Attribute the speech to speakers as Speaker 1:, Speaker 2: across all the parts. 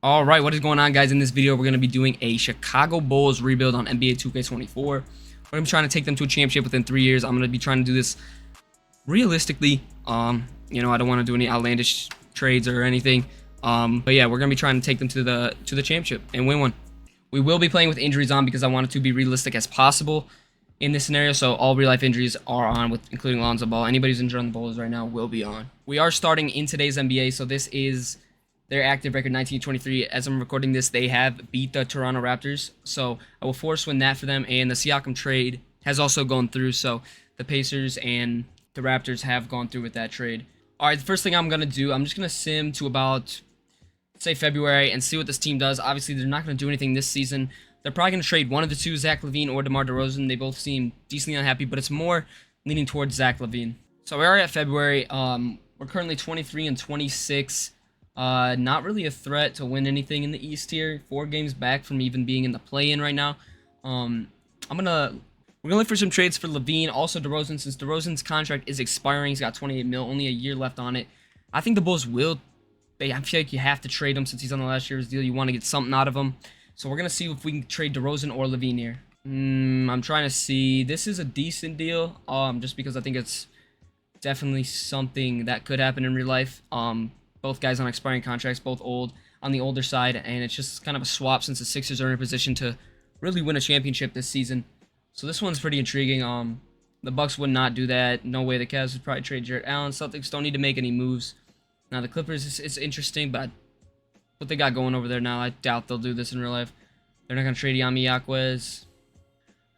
Speaker 1: All right, what is going on, guys? In this video, we're going to be doing a Chicago Bulls rebuild on NBA 2K24. We're going to be trying to take them to a championship within 3 years. I'm going to be trying to do this realistically. I don't want to do any outlandish trades or anything. But yeah, we're going to be trying to take them to the championship and win one. We will be playing with injuries on because I want it to be realistic as possible in this scenario. So all real life injuries are on, with including Lonzo Ball. Anybody who's injured on the Bulls right now will be on. We are starting in today's NBA, so this is their active record 19-23. As I'm recording this, they have beat the Toronto Raptors, so I will force win that for them. And the Siakam trade has also gone through, so the Pacers and the Raptors have gone through with that trade. All right, the first thing I'm going to do, I'm just going to sim to about, say, February and see what this team does. Obviously, they're not going to do anything this season. They're probably going to trade one of the two, Zach LaVine or DeMar DeRozan. They both seem decently unhappy, but it's more leaning towards Zach LaVine. So we are at February. We're currently 23-26. Not really a threat to win anything in the East here. 4 games back from even being in the play-in right now. We're gonna look for some trades for LaVine, also DeRozan, since DeRozan's contract is expiring. He's got 28 mil, only a year left on it. I think the Bulls will. I feel like you have to trade him since he's on the last year's deal. You want to get something out of him. So we're gonna see if we can trade DeRozan or LaVine here. I'm trying to see. This is a decent deal. Just because I think it's definitely something that could happen in real life. Both guys on expiring contracts, both old, on the older side, and it's just kind of a swap since the Sixers are in a position to really win a championship this season. So this one's pretty intriguing. The Bucks would not do that. No way. The Cavs would probably trade Jarrett Allen. Celtics don't need to make any moves. Now the Clippers, it's interesting, but what they got going over there now, I doubt they'll do this in real life. They're not going to trade Yami Yaquez.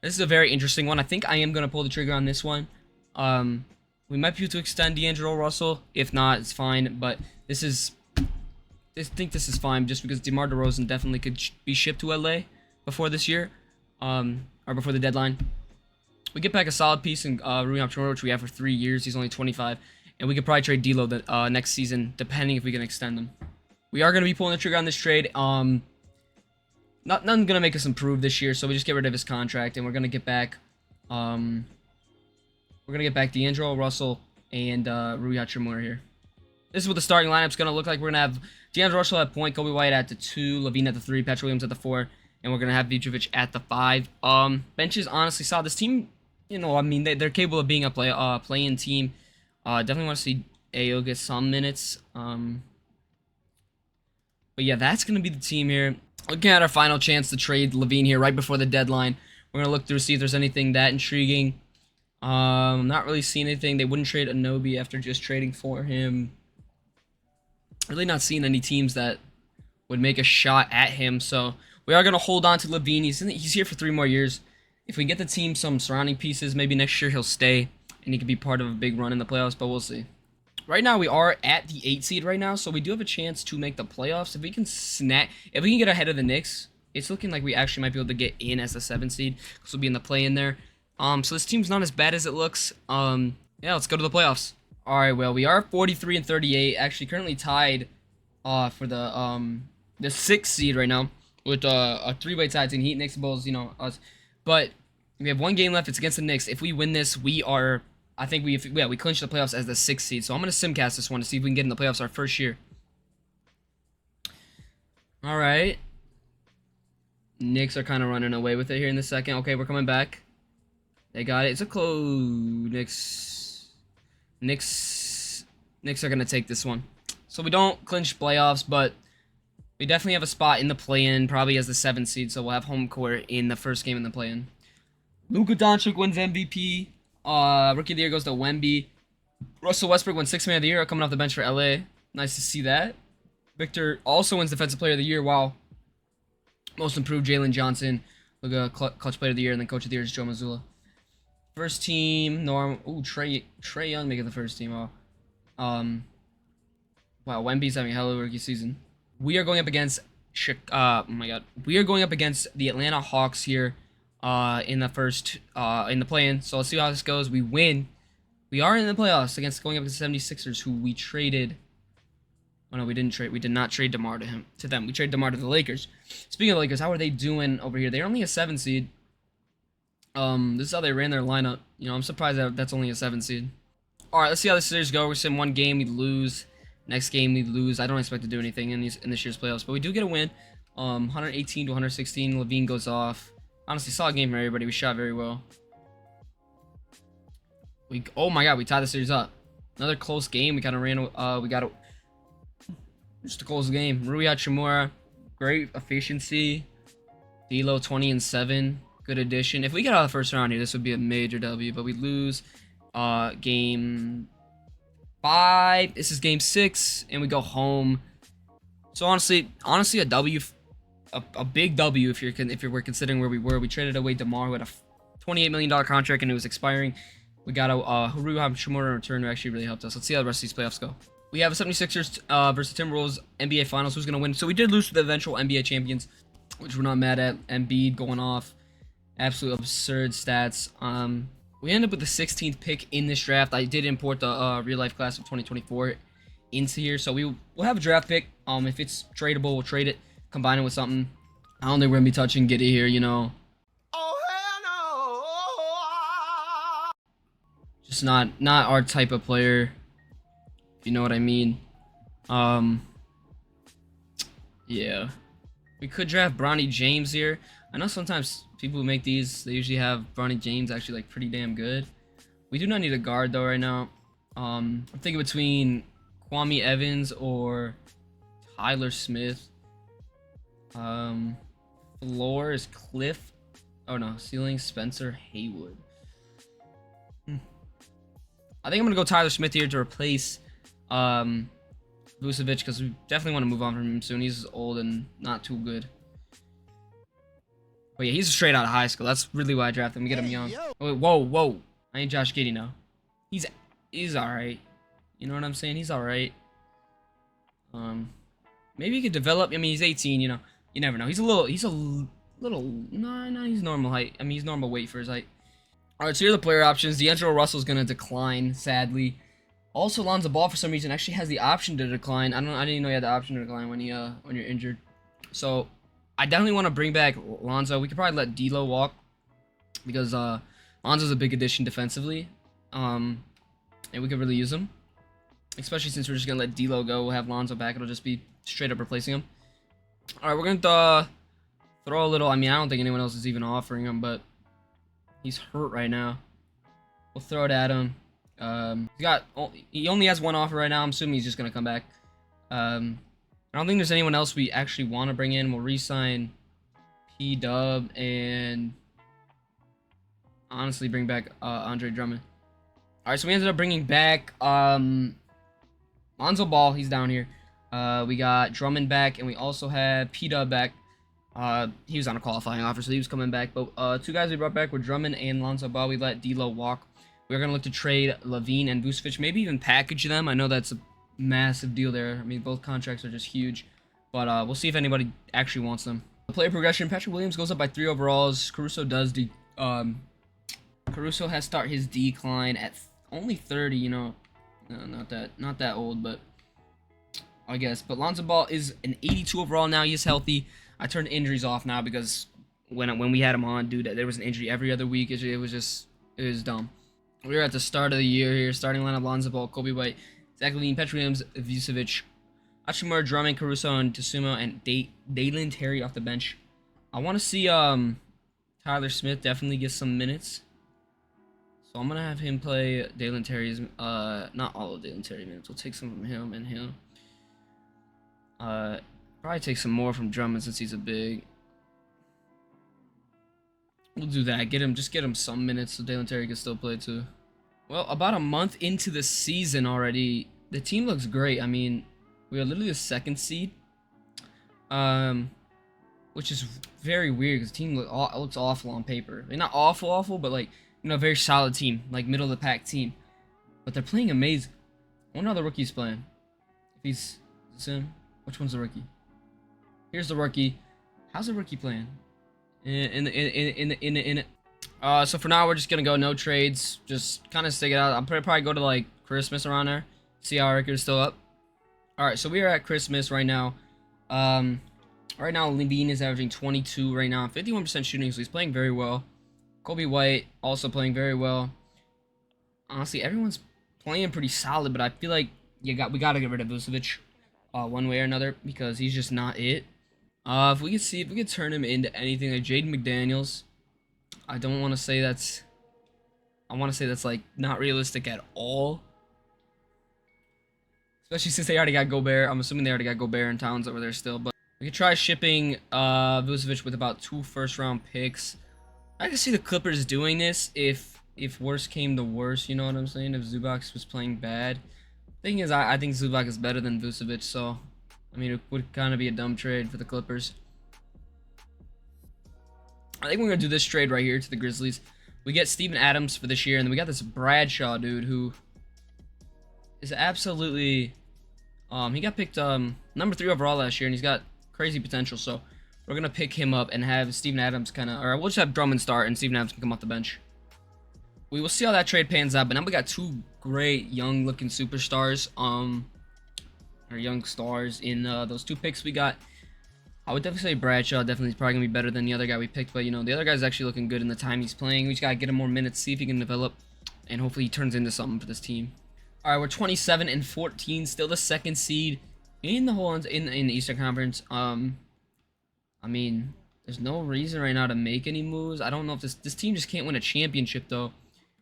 Speaker 1: This is a very interesting one. I think I am going to pull the trigger on this one. We might be able to extend D'Angelo Russell. If not, it's fine. But I think this is fine just because DeMar DeRozan definitely could be shipped to LA before this year, or before the deadline. We get back a solid piece in Rui Hachimura, which we have for 3 years. He's only 25, and we could probably trade D'Lo the next season, depending if we can extend them. We are going to be pulling the trigger on this trade. Nothing gonna make us improve this year, so we just get rid of his contract, and we're gonna get back. We're going to get back D'Angelo Russell and Rui Hachimura here. This is what the starting lineup's going to look like. We're going to have D'Angelo Russell at point, Kobe White at the 2, LaVine at the 3, Patrick Williams at the 4, and we're going to have Vucevic at the 5. Benches honestly saw this team, they're capable of being a play-in team. Definitely want to see Ayo get some minutes. But yeah, that's going to be the team here. Looking at our final chance to trade LaVine here right before the deadline. We're going to look through, see if there's anything that intriguing. Not really seeing anything. They wouldn't trade Anobi after just trading for him. Really not seeing any teams that would make a shot at him. So we are going to hold on to LaVine. He's here for 3 more years. If we get the team some surrounding pieces, maybe next year he'll stay and he could be part of a big run in the playoffs, but we'll see. Right now we are at the 8 seed right now, so we do have a chance to make the playoffs. If we can get ahead of the Knicks, it's looking like we actually might be able to get in as the 7 seed because we'll be in the play in there. So this team's not as bad as it looks. Yeah, let's go to the playoffs. All right, well, we are 43-38, actually currently tied for the 6th seed right now with a 3-way tie between Heat, Knicks, Bulls, us. But we have 1 game left. It's against the Knicks. If we win this, we clinch the playoffs as the 6th seed. So I'm going to simcast this one to see if we can get in the playoffs our first year. All right. Knicks are kind of running away with it here in the second. Okay, we're coming back. They got it. It's a close. Knicks are going to take this one. So we don't clinch playoffs, but we definitely have a spot in the play-in, probably as the 7th seed, so we'll have home court in the first game in the play-in. Luka Doncic wins MVP. Rookie of the Year goes to Wemby. Russell Westbrook wins 6th Man of the Year, coming off the bench for LA. Nice to see that. Victor also wins Defensive Player of the Year. Wow. Most Improved, Jalen Johnson. Luka, Clutch Player of the Year, and then Coach of the Year is Joe Mazzulla. First team, Norm. Ooh, Trey Young making the first team. Wow, Wemby's having a hell of a rookie season. We are going up against oh my god. We are going up against the Atlanta Hawks here in the play-in. So let's see how this goes. We win. We are in the playoffs against going up against the 76ers, who we traded. Oh no, we didn't trade. We did not trade DeMar to them. We traded DeMar to the Lakers. Speaking of the Lakers, how are they doing over here? They're only a 7 seed. This is how they ran their lineup. I'm surprised that that's only a 7 seed. All right, let's see how this series goes. We're in 1 game, we lose. Next game we lose. I don't expect to do anything in this year's playoffs, but we do get a win. 118 to 116. Levine goes off. Honestly, solid game from everybody. We shot very well. Oh my god, we tied the series up. Another close game. We kind of ran. We got it. Just a close game. Rui Hachimura, great efficiency. Dylauntheone 20 and 7. Good addition. If we get out of the first round here, this would be a major W. But we lose. Game 5. This is game 6, and we go home. So honestly, a W, a big W if we're considering where we were. We traded away DeMar, who had a $28 million contract, and it was expiring. We got a Rui Hachimura in return, who actually really helped us. Let's see how the rest of these playoffs go. We have a 76ers versus Timberwolves NBA Finals. Who's going to win? So we did lose to the eventual NBA champions, which we're not mad at. Embiid going off. Absolute absurd stats. We ended up with the 16th pick in this draft. I did import the real-life class of 2024 into here. So we'll have a draft pick. If it's tradable, we'll trade it. Combine it with something. I don't think we're going to be touching Giddy here, you know. Oh, hell no! Just not our type of player. If you know what I mean. Yeah. We could draft Bronny James here. I know sometimes people who make these, they usually have Bronny James actually like pretty damn good. We do not need a guard though right now. I'm thinking between Kwame Evans or Tyler Smith. Floor is Cliff. Oh no, ceiling Spencer Haywood. I think I'm gonna go Tyler Smith here to replace Vucevic, because we definitely want to move on from him soon. He's old and not too good. But yeah, he's straight out of high school. That's really why I drafted him. We get him young. Oh, whoa. I ain't Josh Giddey now. He's alright. You know what I'm saying? He's alright. Maybe he could develop. I mean, he's 18, you know. You never know. He's normal height. I mean, he's normal weight for his height. Alright, so here are the player options. D'Angelo Russell's gonna decline, sadly. Also, Lonzo Ball for some reason actually has the option to decline. I didn't even know he had the option to decline when you're injured. So I definitely want to bring back Lonzo. We could probably let D'Lo walk because Lonzo's a big addition defensively, and we could really use him. Especially since we're just gonna let D'Lo go. We'll have Lonzo back. It'll just be straight up replacing him. All right, we're gonna throw a little. I mean, I don't think anyone else is even offering him, but he's hurt right now. We'll throw it at him. He only has one offer right now. I'm assuming he's just gonna come back. I don't think there's anyone else we actually want to bring in. We'll re-sign P-Dub and honestly bring back Andre Drummond. All right, so we ended up bringing back Lonzo Ball. He's down here. We got Drummond back, and we also had P-Dub back. He was on a qualifying offer, so he was coming back. But two guys we brought back were Drummond and Lonzo Ball. We let D'Lo walk. We're going to look to trade Levine and Vucevic, maybe even package them. I know that's a massive deal there. I mean, both contracts are just huge. But we'll see if anybody actually wants them. The player progression, Patrick Williams goes up by 3 overalls. Caruso does Caruso has start his decline at only 30, you know. No, not that old, but I guess. But Lonzo Ball is an 82 overall now. He's healthy. I turned injuries off now because when we had him on, dude, there was an injury every other week. It was dumb. We were at the start of the year here. Starting lineup: Lonzo Ball, Kobe White, Zach LaVine, Patrick Williams, Vucevic, Hachimura, Drummond, Caruso, and Tsumo, and Dylantheone off the bench. I want to see Tyler Smith definitely get some minutes. So I'm gonna have him play Dylantheone's not all of Dylantheone minutes. We'll take some from him and him. Probably take some more from Drummond since he's a big. We'll do that. Just get him some minutes so Dylantheone can still play too. Well, about a month into the season already, the team looks great. I mean, we are literally the 2nd seed, which is very weird because the team looks awful on paper. I mean, not awful, but like, you know, very solid team, like middle of the pack team. But they're playing amazing. I wonder how the rookie's playing. If he's him, which one's the rookie? Here's the rookie. How's the rookie playing? In it. So for now we're just gonna go no trades. Just kind of stick it out. I'll probably go to like Christmas around there. See how our record's still up. All right, so we are at Christmas right now. Right now Levine is averaging 22 right now, 51% shooting, so he's playing very well. Kobe White also playing very well. Honestly, everyone's playing pretty solid, but I feel like we gotta get rid of Vucevic, one way or another, because he's just not it. If we could see if we could turn him into anything like Jaden McDaniels, I don't want to say that's. I want to say that's like not realistic at all. Especially since they already got Gobert. I'm assuming they already got Gobert and Towns over there still. But we could try shipping Vucevic with about 2 first-round picks. I can see the Clippers doing this if worse came to worse. You know what I'm saying? If Zubac was playing bad. Thing is, I think Zubac is better than Vucevic. So, I mean, it would kind of be a dumb trade for the Clippers. I think we're going to do this trade right here to the Grizzlies. We get Steven Adams for this year. And then we got this Bradshaw dude who is absolutely... he got picked number 3 overall last year, and he's got crazy potential. So we're gonna pick him up and have Steven Adams or we'll just have Drummond start, and Steven Adams can come off the bench. We will see how that trade pans out. But now we got 2 great young-looking superstars, or young stars in those 2 picks we got. I would definitely say Bradshaw definitely is probably gonna be better than the other guy we picked, but you know the other guy's actually looking good in the time he's playing. We just gotta get him more minutes, see if he can develop, and hopefully he turns into something for this team. All right, we're 27-14, still the 2nd seed in the whole in the Eastern Conference. I mean, there's no reason right now to make any moves. I don't know if this team just can't win a championship though.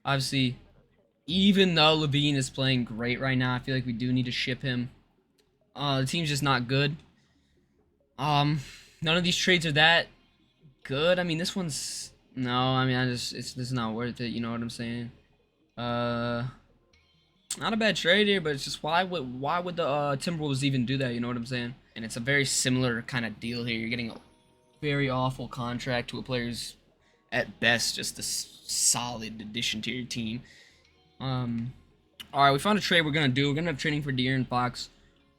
Speaker 1: Obviously, even though Levine is playing great right now, I feel like we do need to ship him. The team's just not good. None of these trades are that good. I mean, this one's no. I mean, this is not worth it. You know what I'm saying? Not a bad trade here, but it's just why would the Timberwolves even do that? You know what I'm saying? And it's a very similar kind of deal here. You're getting a very awful contract to a player who's at best just a solid addition to your team. All right, we found a trade we're gonna do. We're gonna have trading for De'Aaron Fox.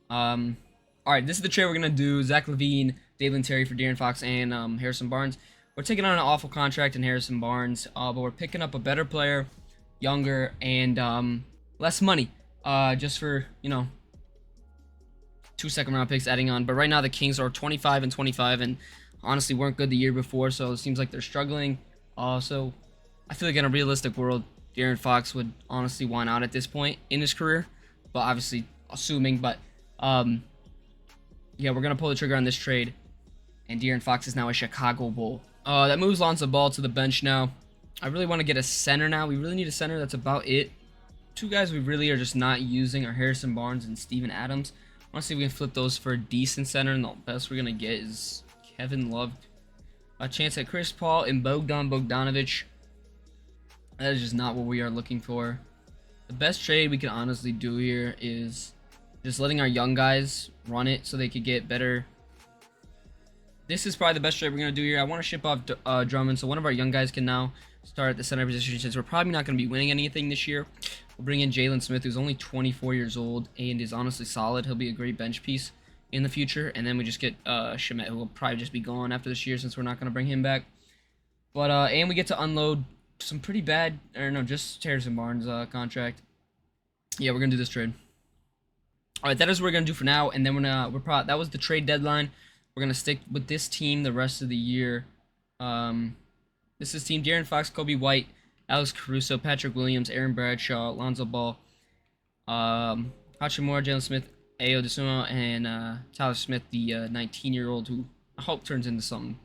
Speaker 1: All right, this is the trade we're gonna do. Zach LaVine, Dylantheone for De'Aaron Fox, and Harrison Barnes. We're taking on an awful contract in Harrison Barnes, but we're picking up a better player, younger, and less money, just for, you know, 2 second-round picks adding on. But right now the Kings are 25-25, and honestly weren't good the year before, so it seems like they're struggling. So I feel like in a realistic world, De'Aaron Fox would honestly want out at this point in his career, but obviously assuming. But yeah, we're gonna pull the trigger on this trade, and De'Aaron Fox is now a Chicago Bull. That moves Lonzo Ball to the bench now. I really want to get a center now. We really need a center. That's about it. 2 guys we really are just not using are Harrison Barnes and Steven Adams. I want to see if we can flip those for a decent center, and the best we're going to get is Kevin Love. A chance at Chris Paul and Bogdan Bogdanovic. That is just not what we are looking for. The best trade we can honestly do here is just letting our young guys run it so they could get better. This is probably the best trade we're going to do here. I want to ship off Drummond so one of our young guys can now start at the center position, since we're probably not going to be winning anything this year. We'll bring in Jalen Smith, who's only 24 years old and is honestly solid. He'll be a great bench piece in the future. And then we just get Shamet, who will probably just be gone after this year since we're not going to bring him back. But and we get to unload some pretty bad, or no, just Harrison Barnes contract. Yeah, we're going to do this trade. All right, that is what we're going to do for now. And then that was the trade deadline. We're going to stick with this team the rest of the year. This is team De'Aaron Fox, Kobe White, Alex Caruso, Patrick Williams, Aaron Bradshaw, Lonzo Ball, Hachimura, Jalen Smith, Ayo Dosunmu, and Tyler Smith, the 19-year-old who I hope turns into something.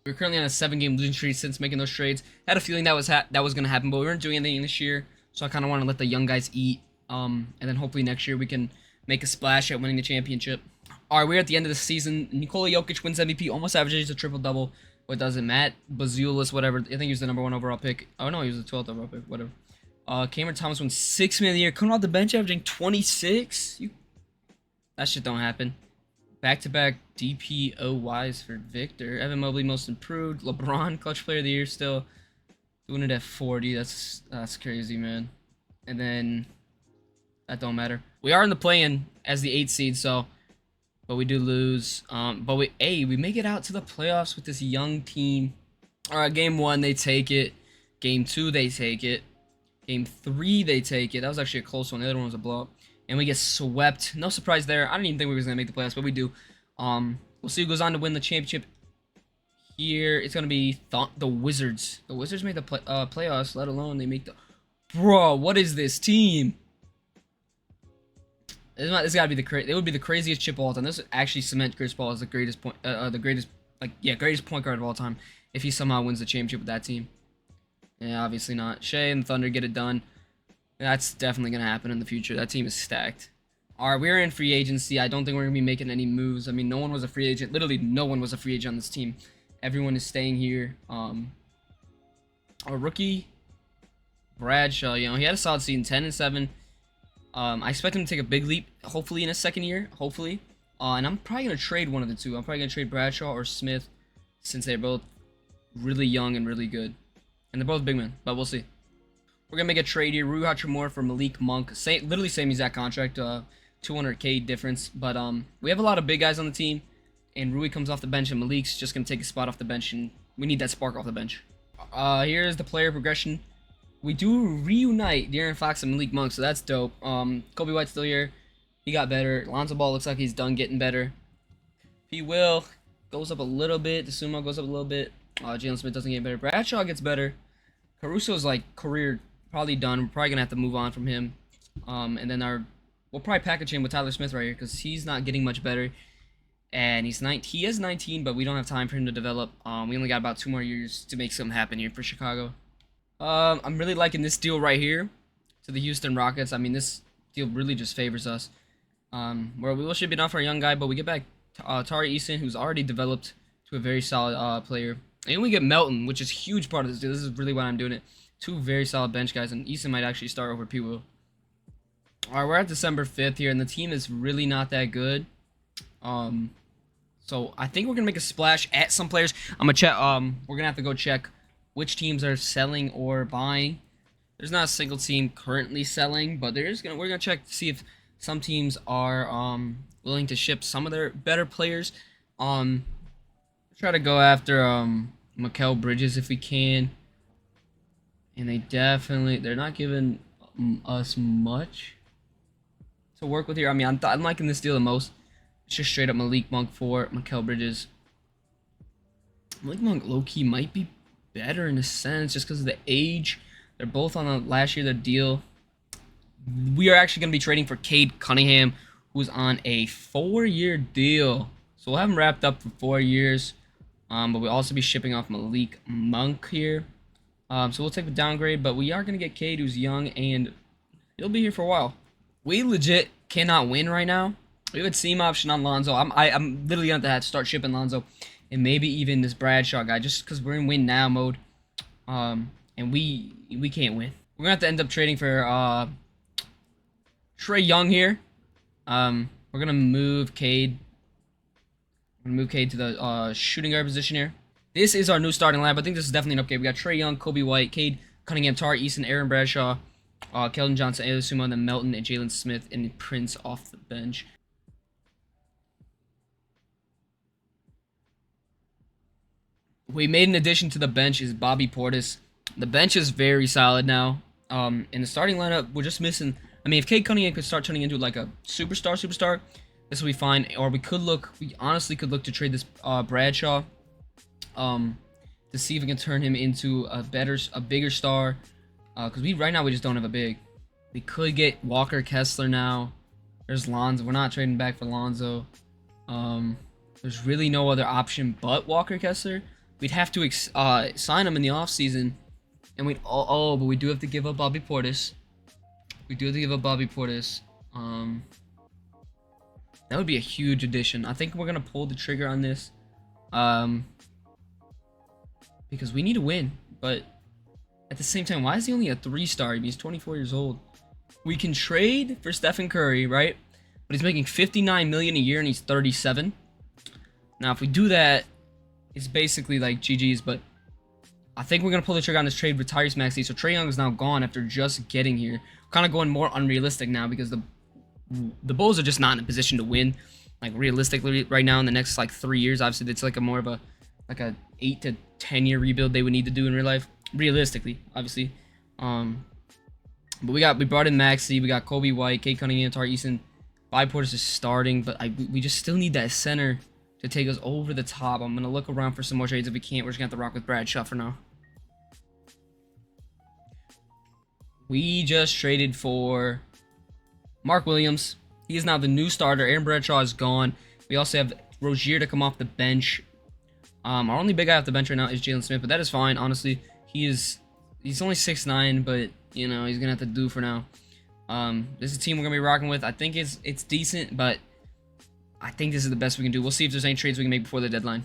Speaker 1: We're currently on a 7-game losing streak since making those trades. Had a feeling that was going to happen, but we weren't doing anything this year, so I kind of want to let the young guys eat, and then hopefully next year we can make a splash at winning the championship. All right, we're at the end of the season. Nikola Jokic wins MVP, almost averages a triple-double. What does it? Matt Bazulis, whatever. I think he was the #1 overall pick. Oh, no, he was the 12th overall pick. Whatever. Cameron Thomas won 6th man of the year. Coming off the bench, averaging 26. That shit don't happen. Back-to-back DPOYs for Victor. Evan Mobley, most improved. LeBron, clutch player of the year, still doing it at 40. That's crazy, man. And then that don't matter. We are in the play-in as the 8th seed, so... But we do lose. But we make it out to the playoffs with this young team. All right, game 1, they take it. Game 2, they take it. Game 3, they take it. That was actually a close one. The other one was a blowout. And we get swept. No surprise there. I didn't even think we were going to make the playoffs, but we do. We'll see who goes on to win the championship. Here, it's going to be the Wizards. The Wizards made the playoffs, let alone they make the... Bro, what is this team? It's got to be it would be the craziest chip of all time. This would actually cement Chris Paul as the greatest greatest point guard of all time if he somehow wins the championship with that team. Yeah, obviously not. Shea and Thunder get it done. That's definitely gonna happen in the future. That team is stacked. All right, we're in free agency. I don't think we're gonna be making any moves. I mean, no one was a free agent. Literally, no one was a free agent on this team. Everyone is staying here. Our rookie Bradshaw, you know, he had a solid season, 10-7. I expect him to take a big leap, hopefully in his second year, hopefully. And I'm probably gonna trade one of the two. I'm probably gonna trade Bradshaw or Smith, since they're both really young and really good, and they're both big men. But we'll see. We're gonna make a trade here. Rui Hachimura for Malik Monk. Literally same exact contract, 200K difference. But we have a lot of big guys on the team, and Rui comes off the bench, and Malik's just gonna take a spot off the bench, and we need that spark off the bench. Here's the player progression. We do reunite De'Aaron Fox and Malik Monk, so that's dope. Kobe White's still here. He got better. Lonzo Ball looks like he's done getting better. P. Will goes up a little bit. The Sumo goes up a little bit. Jalen Smith doesn't get better. Bradshaw gets better. Caruso's like career probably done. We're probably gonna have to move on from him. And then we'll probably package him with Tyler Smith right here because he's not getting much better. And he is 19, but we don't have time for him to develop. We only got about 2 more years to make something happen here for Chicago. I'm really liking this deal right here to the Houston Rockets. I mean, this deal really just favors us. Where we will ship it off for a young guy, but we get back Tari Eason, who's already developed to a very solid player. And we get Melton, which is a huge part of this deal. This is really why I'm doing it. 2 very solid bench guys, and Eason might actually start over P. Will. Alright, we're at December 5th here, and the team is really not that good. So I think we're gonna make a splash at some players. I'm gonna check. We're gonna have to go check which teams are selling or buying. There's not a single team currently selling, but we're gonna check to see if some teams are willing to ship some of their better players. Try to go after Mikal Bridges if we can. And they're not giving us much to work with here. I mean, I'm liking this deal the most. It's just straight up Malik Monk for Mikal Bridges. Malik Monk low-key might be better in a sense just because of the age. They're both on the last year of their deal. We are actually going to be trading for Cade Cunningham, who's on a 4-year deal. So we'll have him wrapped up for 4 years. But we'll also be shipping off Malik Monk here. So we'll take the downgrade, but we are going to get Cade, who's young, and he'll be here for a while. We legit cannot win right now. We have a team option on Lonzo. I'm literally going to have to start shipping Lonzo. And maybe even this Bradshaw guy, just because we're in win now mode. And we can't win. We're going to have to end up trading for Trae Young here. We're going to move Cade. We're going to move Cade to the shooting guard position here. This is our new starting lineup. I think this is definitely an upgrade. We got Trae Young, Kobe White, Cade Cunningham, Tari Eason, Aaron Bradshaw, Keldon Johnson, Ayo Sumo, and then Melton and Jalen Smith and Prince off the bench. We made an addition to the bench is Bobby Portis. The bench is very solid now. In the starting lineup, we're just missing. I mean, if Cade Cunningham could start turning into like a superstar, this will be fine. Or we honestly could look to trade this Bradshaw, to see if we can turn him into a bigger star. Because right now we just don't have a big. We could get Walker Kessler now. There's Lonzo. We're not trading back for Lonzo. There's really no other option but Walker Kessler. We'd have to sign him in the offseason. And but we do have to give up Bobby Portis. That would be a huge addition. I think we're going to pull the trigger on this. Because we need to win. But at the same time, why is he only a 3-star? He's 24 years old. We can trade for Stephen Curry, right? But he's making $59 million a year and he's 37. Now, if we do that, it's basically like GG's, but I think we're going to pull the trigger on this trade with Tyrese Maxey. So Trae Young is now gone after just getting here. Kind of going more unrealistic now because the Bulls are just not in a position to win. Like realistically right now in the next like 3 years, obviously it's like a more of a 8 to 10 year rebuild they would need to do in real life. Realistically, obviously. But we brought in Maxey, we got Kobe White, Cade Cunningham, Tari Eason. Bobby Portis is starting, but we just still need that center to take us over the top. I'm gonna look around for some more trades. If we can't, we're just gonna have to rock with Bradshaw for now. We just traded for Mark Williams. He is now the new starter. Aaron Bradshaw is gone. We also have Rozier to come off the bench. Our only big guy off the bench right now is Jalen Smith, but that is fine. Honestly, he's only 6'9", but you know he's gonna have to do for now. This is a team we're gonna be rocking with. I think it's decent, but I think this is the best we can do. We'll see if there's any trades we can make before the deadline.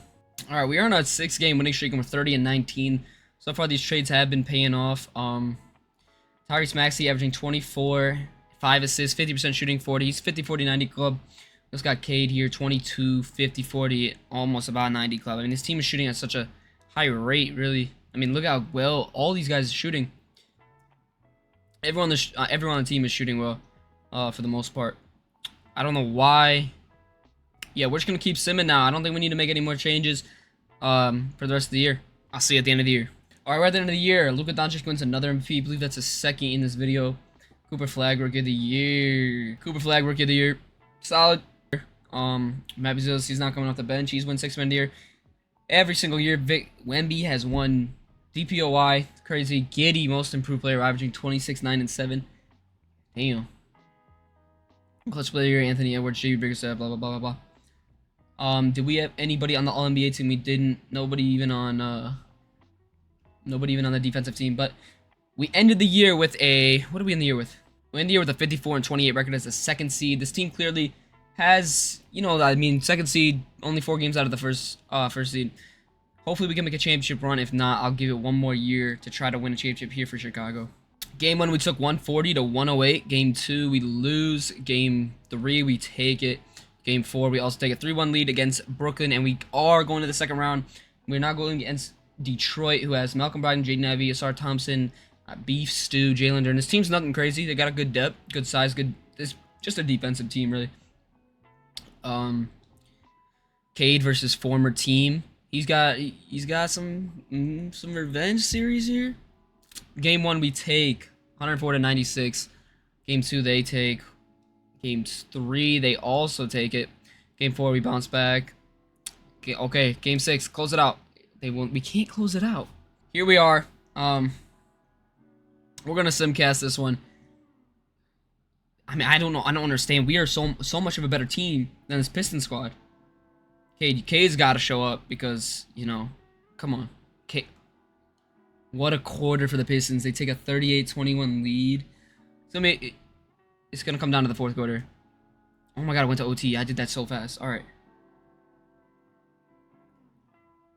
Speaker 1: All right, we are on a 6-game winning streak and we're 30-19. So far, these trades have been paying off. Tyrese Maxey averaging 24, 5 assists, 50% shooting, 40. He's 50-40-90 club. Just got Cade here, 22, 50, 40, almost about 90 club. I mean, this team is shooting at such a high rate, really. I mean, look how well all these guys are shooting. Everyone on the team is shooting well, for the most part. I don't know why. Yeah, we're just going to keep simming now. I don't think we need to make any more changes for the rest of the year. I'll see you at the end of the year. All right, we're at the end of the year. Luka Doncic wins another MVP. I believe that's his second in this video. Cooper Flag, Rookie of the Year. Cooper Flag, Rookie of the Year. Solid. Matt Bezos, he's not coming off the bench. He's won 6 Man of the Year. Every single year, Vic Wemby has won DPOY. Crazy. Giddy, Most Improved Player, averaging 26, 9, and 7. Damn. Clutch Player, Anthony Edwards, J.B. Bickerstaff, blah, blah, blah, blah, blah. Did we have anybody on the All-NBA team? We didn't. Nobody even on the defensive team. But we ended the year with a... What did we end the year with? We ended the year with a 54-28 record as the 2nd seed. This team clearly has, you know, I mean, 2nd seed, only 4 games out of the first seed. Hopefully we can make a championship run. If not, I'll give it one more year to try to win a championship here for Chicago. Game 1, we took 140-108. Game 2, we lose. Game 3, we take it. Game 4, we also take a 3-1 lead against Brooklyn, and we are going to the 2nd round. We're not going against Detroit, who has Malcolm Brogdon, Jaden Ivey, Asar Thompson, Beef Stew, Jalen Duren. This team's nothing crazy. They got a good depth, good size, good. It's just a defensive team, really. Cade versus former team. He's got some revenge series here. Game 1 we take 104-96. Game 2 they take. Game 3 they also take it. Game 4 we bounce back. Okay, game 6 close it out. They won't. We can't close it out. Here we are. We're gonna simcast this one. I mean, I don't know. I don't understand. We are so much of a better team than this Pistons squad. K's got to show up because, you know, come on. K. What a quarter for the Pistons. They take a 38-21 lead. So, I mean, it's going to come down to the 4th quarter. Oh my god, I went to OT. I did that so fast. All right.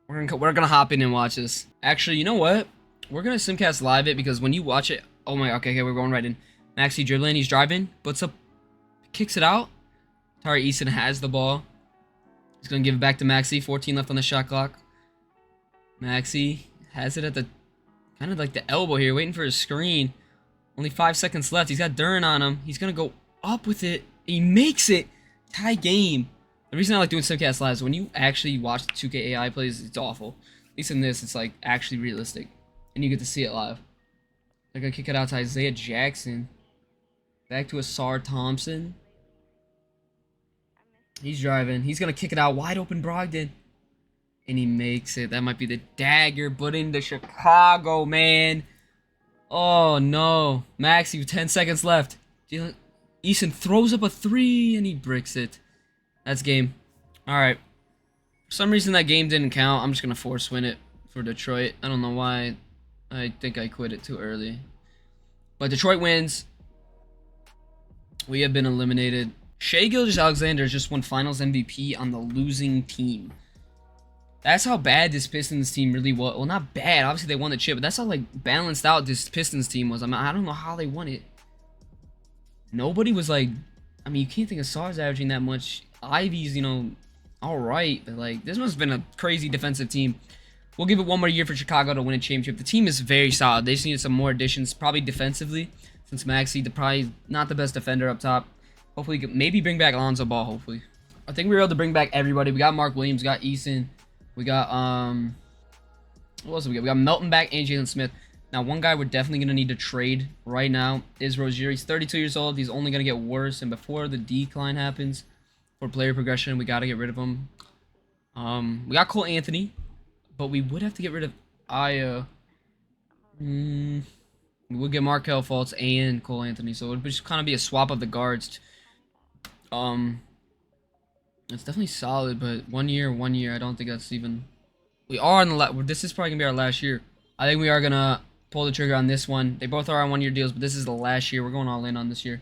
Speaker 1: We're gonna hop in and watch this. Actually, you know what? We're gonna simcast live it because when you watch it, oh my, okay, we're going right in. Maxey dribbling, he's driving, puts up, kicks it out. Tari Eason has the ball. He's gonna give it back to Maxey. 14 left on the shot clock. Maxey has it at the kind of like the elbow here, waiting for his screen. Only 5 seconds left. He's got Duren on him. He's gonna go up with it. He makes it. Tie game. The reason I like doing simcast live is when you actually watch the 2K AI plays, it's awful. At least in this, it's like actually realistic. And you get to see it live. They're going to kick it out to Isaiah Jackson. Back to Asar Thompson. He's driving. He's going to kick it out. Wide open Brogdon. And he makes it. That might be the dagger. But into Chicago, man. Oh, no. Maxey with 10 seconds left. Eason throws up a 3 and he bricks it. That's game. Alright. For some reason that game didn't count. I'm just going to force win it for Detroit. I don't know why. I think I quit it too early. But Detroit wins. We have been eliminated. Shai Gilgeous-Alexander just won Finals MVP on the losing team. That's how bad this Pistons team really was. Well, not bad. Obviously, they won the chip. But that's how, like, balanced out this Pistons team was. I mean, I don't know how they won it. Nobody was, like... I mean, you can't think of Sar's averaging that much. Ivy's, you know, alright. But, like, this must have been a crazy defensive team. We'll give it one more year for Chicago to win a championship. The team is very solid. They just needed some more additions, probably defensively. Since Maxey, probably not the best defender up top. Hopefully, maybe bring back Alonzo Ball, hopefully. I think we were able to bring back everybody. We got Mark Williams, we got Eason. We got, what else do we got? We got Melton back and Jalen Smith. Now, one guy we're definitely going to need to trade right now is Rozier. He's 32 years old. He's only going to get worse. And before the decline happens for player progression, we got to get rid of him. We got Cole Anthony. But we would have to get rid of Aya. We would get Markelle Fultz and Cole Anthony. So it would just kind of be a swap of the guards. Um, it's definitely solid, but 1 year, I don't think that's even. We are on the this is probably gonna be our last year. I think we are gonna pull the trigger on this one. They both are on 1 year deals, but this is the last year. We're going all in on this year.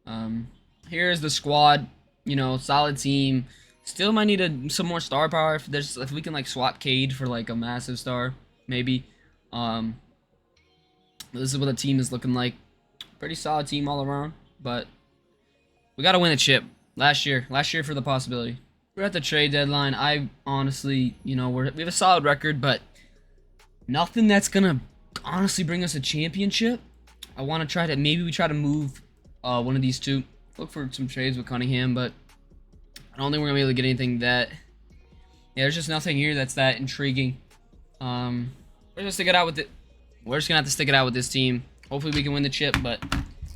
Speaker 1: Um, Here's the squad. You know, solid team. Still might need some more star power. If we can like swap Cade for like a massive star, maybe. Um, this is what the team is looking like. Pretty solid team all around, but we gotta win the chip. Last year for the possibility. We're at the trade deadline. I honestly, you know, we have a solid record, but nothing that's gonna honestly bring us a championship. I want to try to maybe we try to move one of these two. Look for some trades with Cunningham, but I don't think we're gonna be able to get anything that. Yeah, there's just nothing here that's that intriguing. We're gonna stick it out with it. We're just gonna have to stick it out with this team. Hopefully we can win the chip, but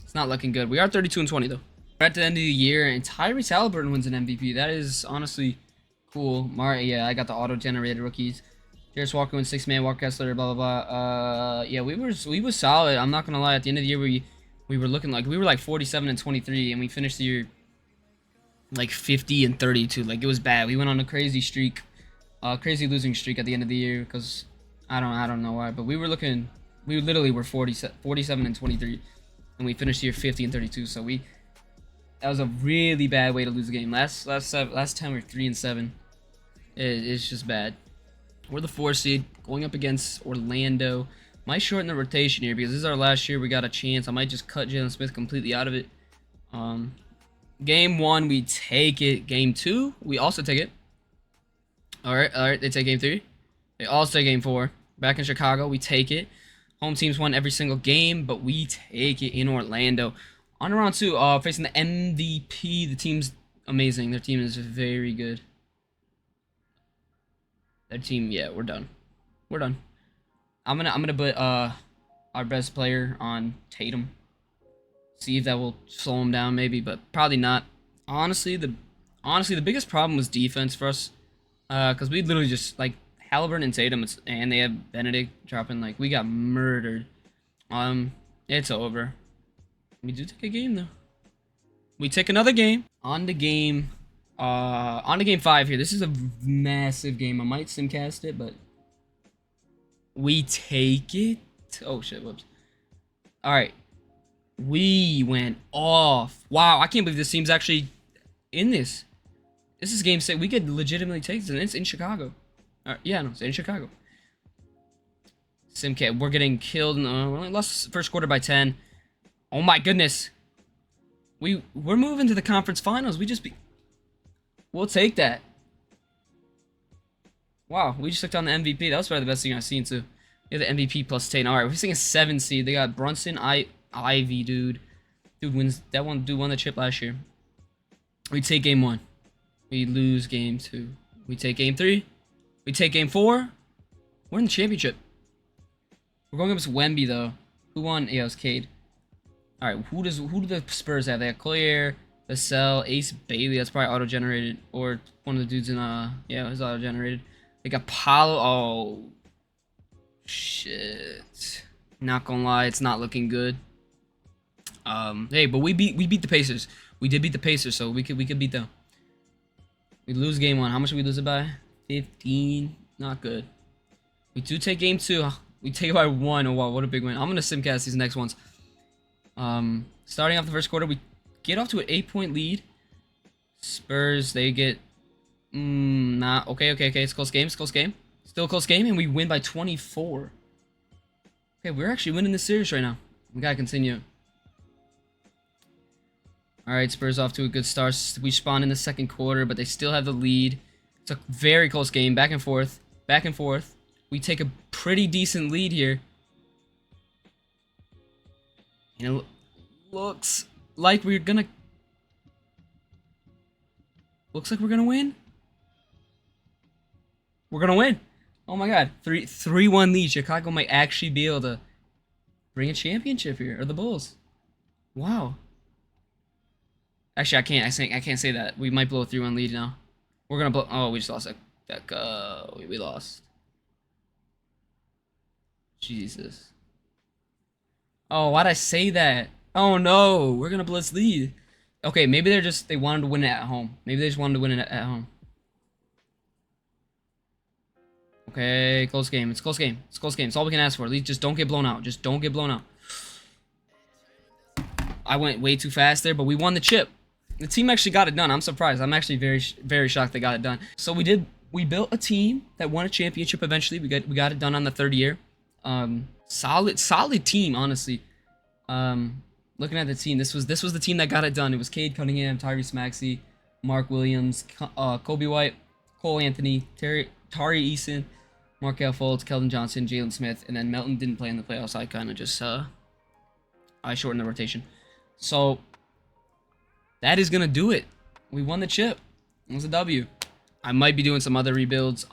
Speaker 1: it's not looking good. We are 32-20 though. We're at the end of the year, and Tyrese Halliburton wins an MVP. That is honestly cool. Yeah, I got the auto-generated rookies. Jarris Walker wins 6-man. Walker Kessler, blah blah blah. Yeah, we were solid. I'm not gonna lie. At the end of the year, we were looking like we were like 47-23, and we finished the year like 50-32. Like it was bad. We went on a crazy streak, crazy losing streak at the end of the year because I don't know why, but we literally were 47-23, and we finished the year 50-32. So that was a really bad way to lose the game. Last time we were 3-7. It's just bad. We're the 4 seed going up against Orlando. Might shorten the rotation here because this is our last year. We got a chance. I might just cut Jalen Smith completely out of it. Game 1 we take it. Game 2 we also take it. All right. They take game 3. They also take game 4. Back in Chicago, we take it. Home teams won every single game, but we take it in Orlando. On to round 2, facing the MVP. The team's amazing. Their team is very good. Their team, yeah, we're done. We're done. I'm gonna put our best player on Tatum. See if that will slow him down, maybe, but probably not. Honestly, the biggest problem was defense for us, because we literally just like Halliburton and Tatum, and they have Benedict dropping like we got murdered. It's over. We do take a game though. We take another game. On to game 5 here. This is a massive game. I might simcast it, but we take it. Oh shit, whoops. Alright. We went off. Wow, I can't believe this team's actually in this. This is game 6. We could legitimately take this, and it's in Chicago. Yeah, no, it's in Chicago. Simcat, we're getting killed. We only lost first quarter by 10. Oh my goodness. We're moving to the conference finals. We'll take that. Wow, we just took down the MVP. That was probably the best thing I've seen too. Yeah, the MVP plus 10. Alright, we're seeing a 7 seed. They got Brunson, Ivy, dude. Dude wins that one. Dude won the chip last year. We take game 1. We lose game 2. We take game 3. We take game 4. We're in the championship. We're going against Wemby though. Who won? Yeah, it was Cade. Alright, who do the Spurs have? They have Collier, Vassell, Ace Bailey. That's probably auto-generated. Or one of the dudes in yeah, it was auto-generated. They got Paulo. Oh shit. Not gonna lie, it's not looking good. Hey, but we beat the Pacers. We did beat the Pacers, so we could beat them. We lose game 1. How much did we lose it by? 15. Not good. We do take game 2. We take it by 1. Oh wow, what a big win. I'm gonna simcast these next ones. Starting off the first quarter, we get off to an 8-point lead. Spurs, they get okay. It's a close game. Still a close game, and we win by 24. Okay, we're actually winning this series right now. We gotta continue. Alright, Spurs off to a good start. We spawn in the second quarter, but they still have the lead. It's a very close game. Back and forth. We take a pretty decent lead here. And it looks like we're gonna win. We're gonna win. Oh my god. 3-1 lead. Chicago might actually be able to bring a championship here. Or the Bulls. Wow. Actually, I can't say that. We might blow a 3-1 lead now. We're gonna blow. Oh, we just lost we lost. Jesus. Oh, why'd I say that? Oh no, we're gonna blitz lead. Okay, maybe they wanted to win it at home. Maybe they just wanted to win it at home. Okay, close game. It's close game. It's close game. It's all we can ask for. At least just don't get blown out. Just don't get blown out. I went way too fast there, but we won the chip. The team actually got it done. I'm surprised. I'm actually very shocked they got it done. So we built a team that won a championship eventually. We got it done on the third year. Solid team, honestly. Looking at the team, this was the team that got it done. It was Cade Cunningham, Tyrese Maxey, Mark Williams, Kobe White, Cole Anthony, Tari Eason, Markel Fultz, Keldon Johnson, Jalen Smith, and then Melton didn't play in the playoffs. I kind of just I shortened the rotation. So that is gonna do it. We won the chip. It was a W. I might be doing some other rebuilds.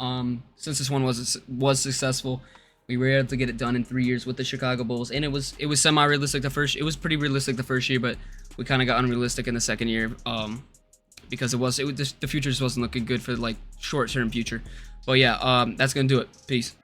Speaker 1: Since this one was successful, we were able to get it done in 3 years with the Chicago Bulls, and it was semi-realistic the first. It was pretty realistic the first year, but we kind of got unrealistic in the second year. Because the future just wasn't looking good for like short-term future. But yeah, that's gonna do it. Peace.